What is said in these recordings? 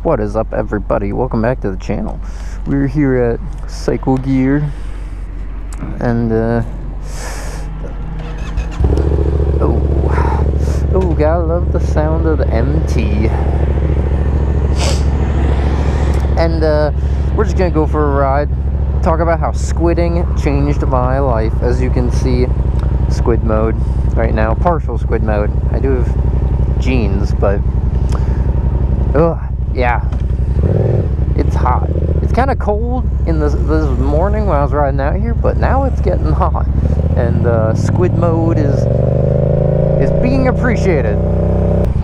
What is up, everybody? Welcome back to the channel. We're here at Cycle Gear, and oh, gotta love the sound of the MT. And we're just gonna go for a ride, talk about how squidding changed my life. As you can see, squid mode right now, partial squid mode. I do have jeans, but yeah, it's hot. It's kind of cold in this morning when I was riding out here, but now it's getting hot, and squid mode is being appreciated.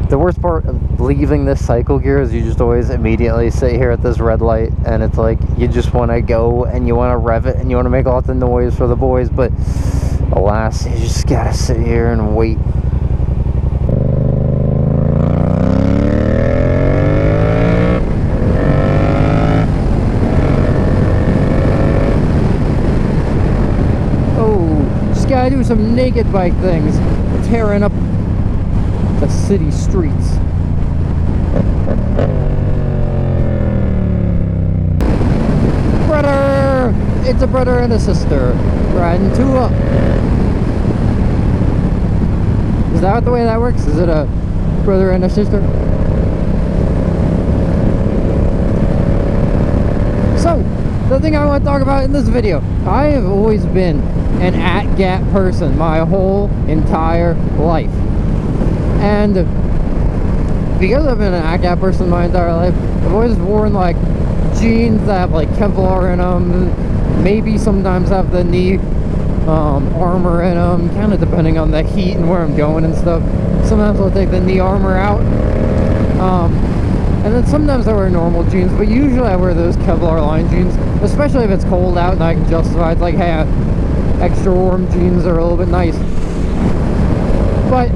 The worst part of leaving this Cycle Gear is you just always immediately sit here at this red light, and it's like you just want to go and you want to rev it and you want to make lots of noise for the boys, but alas, you just gotta sit here and wait. I do some naked bike things, tearing up the city streets. Brother! It's a brother and a sister riding two up. Is that the way that works? Is it a brother and a sister? So, the thing I want to talk about in this video, I have always been an at-gap person my whole entire life, and because I've been an at-gap person my entire life, I've always worn like jeans that have like Kevlar in them, maybe sometimes have the knee armor in them, kind of depending on the heat and where I'm going and stuff. Sometimes I'll take the knee armor out, and then sometimes I wear normal jeans, but usually I wear those Kevlar line jeans, especially if it's cold out and I can justify. It's like, hey, extra warm jeans are a little bit nice. But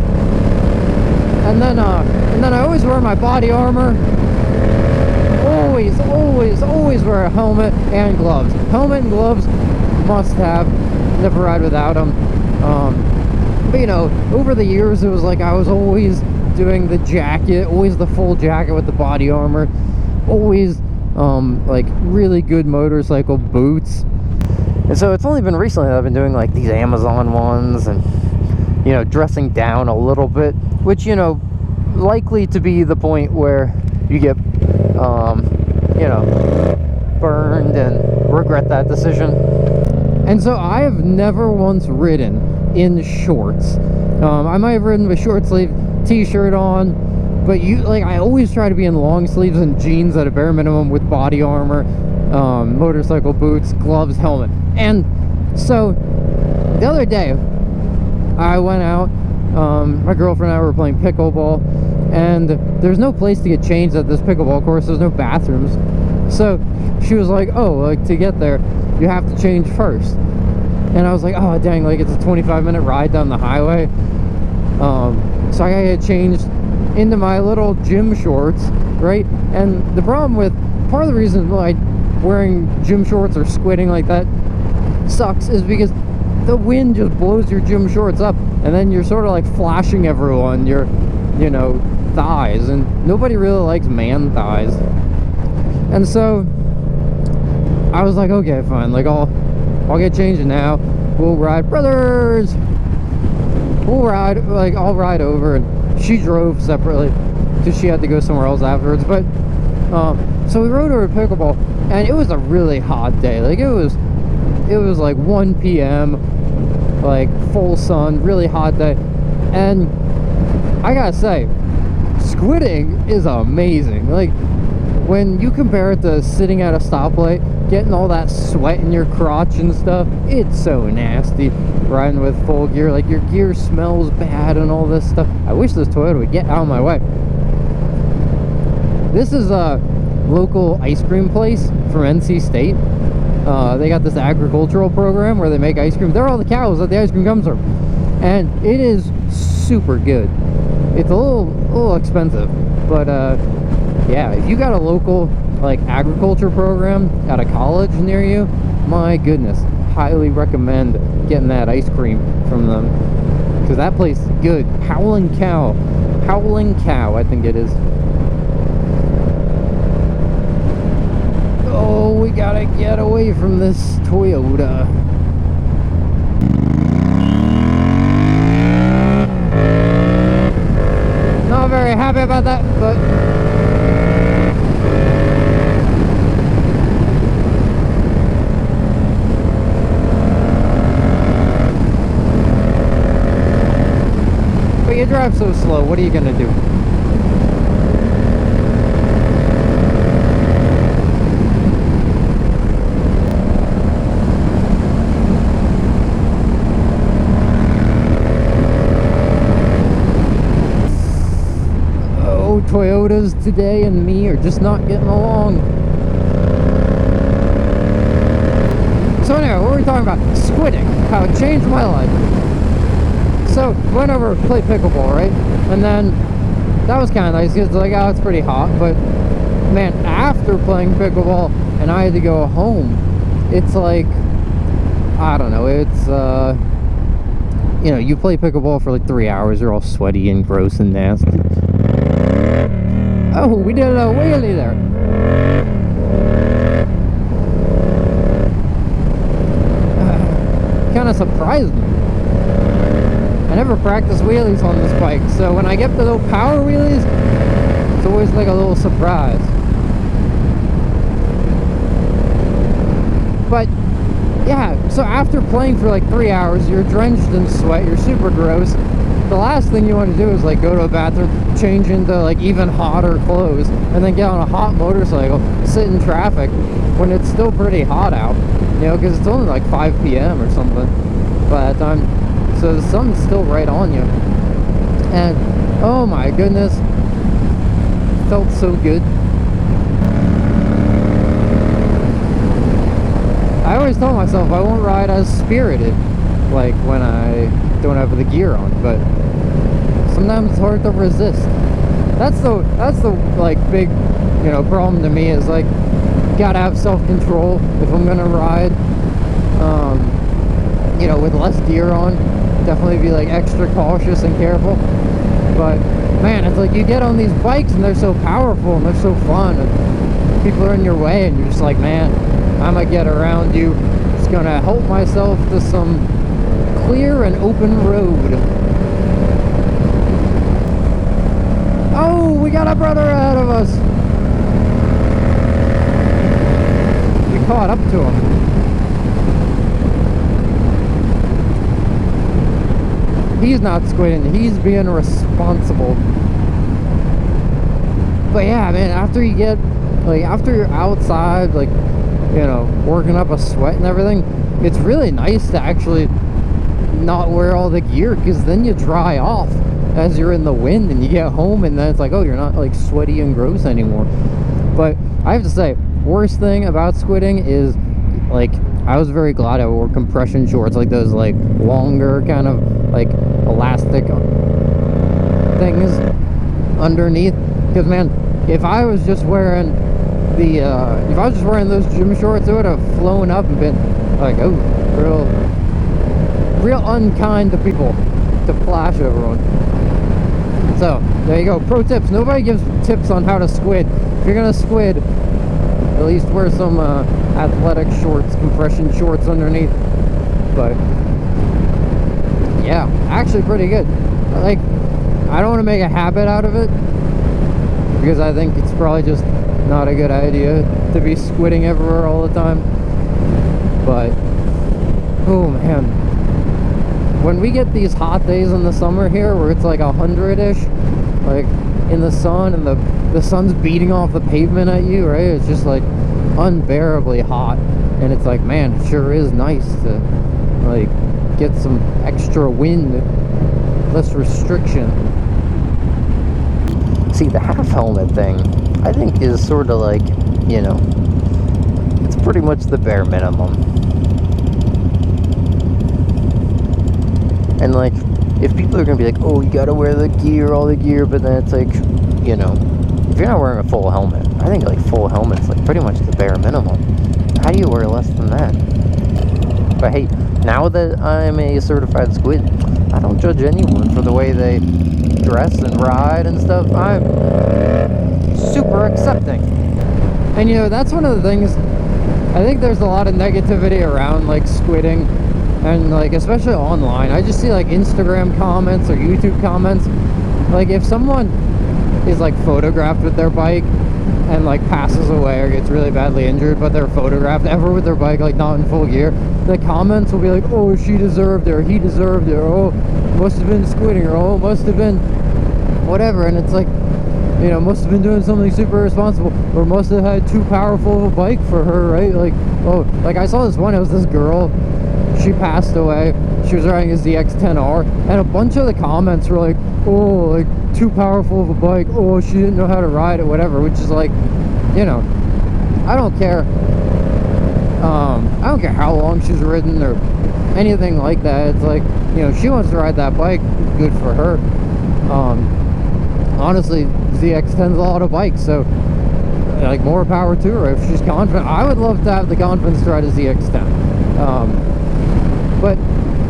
and then I always wear my body armor. Always wear a helmet and gloves. Helmet and gloves must have. Never ride without them. But you know, over the years it was like I was always doing the jacket, always the full jacket with the body armor, always like really good motorcycle boots. And so it's only been recently that I've been doing like these Amazon ones and, you know, dressing down a little bit, which, you know, likely to be the point where you get, you know, burned and regret that decision. And so I have never once ridden in shorts. I might have ridden with short sleeve t-shirt on, but I always try to be in long sleeves and jeans at a bare minimum with body armor, motorcycle boots, gloves, helmet. And so the other day I went out, my girlfriend and I were playing pickleball, and there's no place to get changed at this pickleball course. There's no bathrooms. So she was like, oh, like to get there you have to change first. And I was like, oh dang, like it's a 25-minute ride down the highway. So I got changed into my little gym shorts, right? And the problem with, part of the reason why wearing gym shorts or squidding like that sucks is because the wind just blows your gym shorts up, and then you're sort of like flashing everyone your, you know, thighs, and nobody really likes man thighs. And so I was like, okay, fine, like I'll get changed now, we'll ride, brothers, we'll ride, like I'll ride over. And she drove separately because she had to go somewhere else afterwards. But so we rode over to pickleball, and it was a really hot day. Like it was like 1 p.m, like full sun, really hot day. And I gotta say, squidding is amazing. Like when you compare it to sitting at a stoplight, getting all that sweat in your crotch and stuff, it's so nasty. Riding with full gear, like your gear smells bad and all this stuff. I wish this Toyota would get out of my way. This is a local ice cream place from NC State. They got this agricultural program where they make ice cream. They're all the cows that the ice cream comes from, and it is super good. It's a little expensive, but yeah, if you got a local like agriculture program at a college near you, my goodness, highly recommend getting that ice cream from them, because that place is good. Howling Cow, I think it is. away from this Toyota. Not very happy about that, but you drive so slow, what are you gonna do? Oh, Toyotas today and me are just not getting along. So anyway, what were we talking about? Squidding, how it changed my life. So, went over to play pickleball, right? And then, that was kind of nice, because like, oh, it's pretty hot, but, man, after playing pickleball, and I had to go home, it's like, I don't know, it's, you know, you play pickleball for like 3 hours, you're all sweaty and gross and nasty. Oh, we did a wheelie there. Kind of surprised me. I never practiced wheelies on this bike, so when I get the little power wheelies, it's always like a little surprise. But yeah, so after playing for like 3 hours, you're drenched in sweat, you're super gross. The last thing you want to do is like go to a bathroom, change into like even hotter clothes, and then get on a hot motorcycle, sit in traffic when it's still pretty hot out, you know, because it's only like 5 p.m. or something by that time. So the sun's still right on you. And oh my goodness, felt so good. I always tell myself I won't ride as spirited, like when I don't have the gear on, but sometimes it's hard to resist. That's the like big, you know, problem to me is like, gotta have self-control if I'm gonna ride. You know, with less gear on, definitely be like extra cautious and careful. But man, it's like you get on these bikes and they're so powerful and they're so fun, and people are in your way and you're just like, man, I'm gonna get around you, just gonna help myself to some clear and open road. Oh, we got a brother ahead of us. We caught up to him. He's not squidding, he's being responsible. But yeah, man, after you get, like, after you're outside, like, you know, working up a sweat and everything, it's really nice to actually not wear all the gear, because then you dry off as you're in the wind and you get home, and then it's like, oh, you're not like sweaty and gross anymore. But I have to say, worst thing about squidding is, like, I was very glad I wore compression shorts, like those like longer kind of like elastic things underneath, because man, if I was just wearing the if I was just wearing those gym shorts, it would have flown up and been like, oh, real unkind to people to flash over on. So there you go, pro tips. Nobody gives tips on how to squid. If you're gonna squid, at least wear some athletic shorts, compression shorts underneath. But yeah, actually pretty good. Like, I don't want to make a habit out of it, because I think it's probably just not a good idea to be squidding everywhere all the time. But oh man, when we get these hot days in the summer here where it's like 100-ish, like in the sun, and the sun's beating off the pavement at you, right? It's just like unbearably hot, and it's like, man, it sure is nice to like get some extra wind, less restriction. See, the half helmet thing, I think, is sort of like, you know, it's pretty much the bare minimum. And like, if people are gonna be like, oh, you gotta wear the gear, all the gear, but then it's like, you know, if you're not wearing a full helmet, I think like full helmet's like pretty much the bare minimum. How do you wear less than that? But hey, now that I'm a certified squid, I don't judge anyone for the way they dress and ride and stuff. I'm super accepting. And you know, that's one of the things I think there's a lot of negativity around like squidding, and like especially online. I just see like Instagram comments or YouTube comments. Like if someone is like photographed with their bike and like passes away or gets really badly injured, but they're photographed ever with their bike like not in full gear, the comments will be like, oh, she deserved it, or he deserved it, or oh, must have been squidding, or oh, must have been whatever. And it's like, you know, must have been doing something super irresponsible, or must have had too powerful of a bike for her, right? Like, oh, like I saw this one, it was this girl, she passed away, she was riding a ZX-10R, and a bunch of the comments were like, oh, like too powerful of a bike, oh, she didn't know how to ride it, whatever. Which is like, you know, I don't care how long she's ridden or anything like that. It's like, you know, she wants to ride that bike, good for her. Honestly, ZX-10's a lot of bikes, so like more power to her if she's confident. I would love to have the confidence to ride a ZX-10, but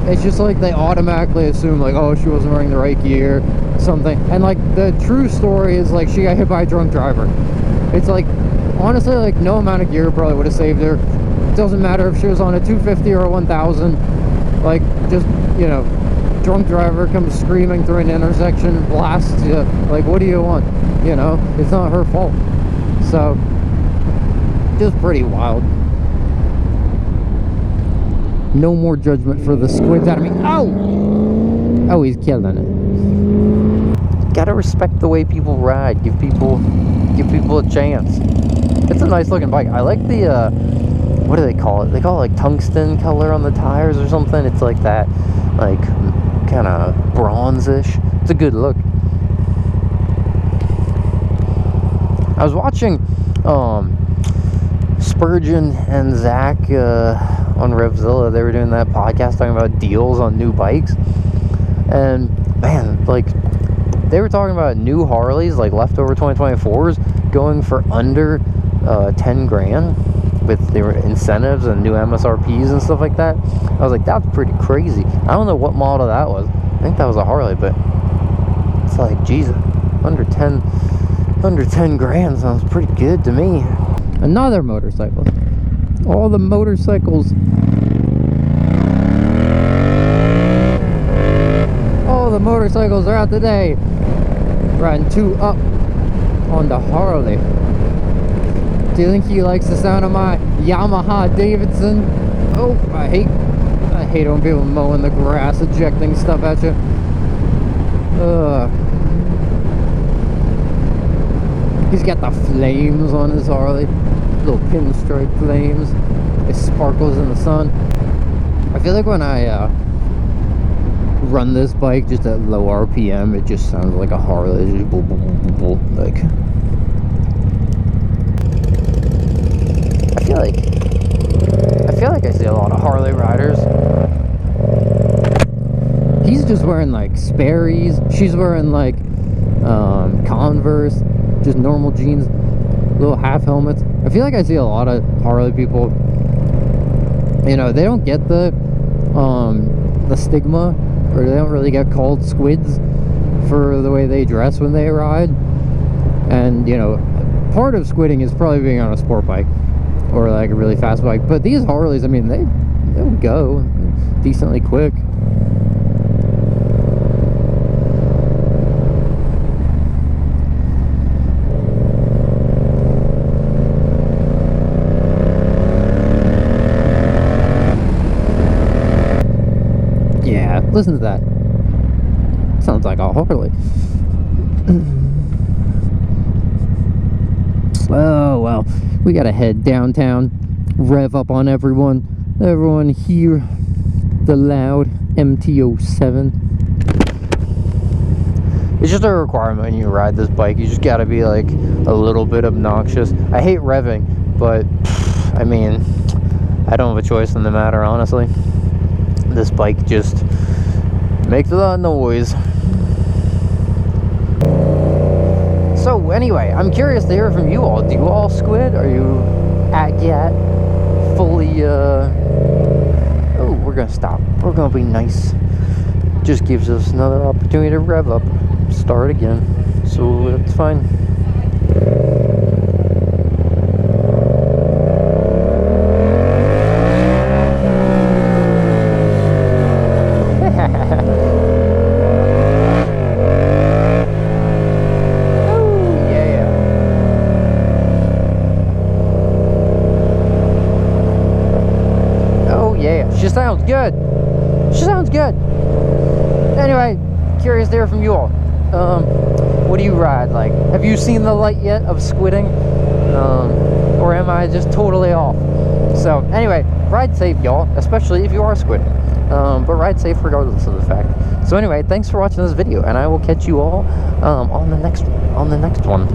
it's just like they automatically assume like, oh, she wasn't wearing the right gear, something. And like the true story is like she got hit by a drunk driver. It's like, honestly, like no amount of gear probably would have saved her. It doesn't matter if she was on a 250 or a 1000. Like, just, you know, drunk driver comes screaming through an intersection, blasts you. Like, what do you want? You know, it's not her fault. So just pretty wild. No more judgment for the squids out of me. Oh! Oh, he's killing it. Gotta respect the way people ride. Give people a chance. It's a nice looking bike. I like the, what do they call it? They call it like tungsten color on the tires or something. It's like that, like, kind of bronze-ish. It's a good look. I was watching, Spurgeon and Zach, on Revzilla. They were doing that podcast talking about deals on new bikes, and man, like they were talking about new Harleys, like leftover 2024s, going for under 10 grand with their incentives and new MSRPs and stuff like that. I was like, that's pretty crazy. I don't know what model that was. I think that was a Harley, but it's like, Jesus, under 10 grand sounds pretty good to me. Another motorcycle. All the motorcycles. All the motorcycles are out today. Riding 2 up on the Harley. Do you think he likes the sound of my Yamaha Davidson? Oh, I hate when people mowing the grass, ejecting stuff at you. He's got the flames on his Harley. Little pinstripe flames. It sparkles in the sun. I feel like when I run this bike just at low RPM, it just sounds like a Harley. Just boom, boom, boom, boom, boom. Like, I feel like I see a lot of Harley riders. He's just wearing like Sperry's. She's wearing like Converse, just normal jeans, little half helmets. I feel like I see a lot of Harley people, you know, they don't get the stigma, or they don't really get called squids for the way they dress when they ride. And, you know, part of squidding is probably being on a sport bike or like a really fast bike. But these Harleys, I mean, they'll go decently quick. Yeah, listen to that. Sounds like a Harley. Oh, well, we gotta head downtown, rev up on everyone hear the loud MT-07. It's just a requirement when you ride this bike. You just gotta be like a little bit obnoxious. I hate revving, but I mean, I don't have a choice in the matter, honestly. This bike just makes a lot of noise. So anyway, I'm curious to hear from you all. Do you all squid? Are you at yet fully oh, we're gonna stop. We're gonna be nice. Just gives us another opportunity to rev up, start again. So that's fine. She sounds good. She sounds good. Anyway, curious to hear from you all. What do you ride? Like, have you seen the light yet of squidding? Or am I just totally off? So anyway, ride safe, y'all, especially if you are squidding. But ride safe regardless of the fact. So anyway, thanks for watching this video, and I will catch you all on the next one.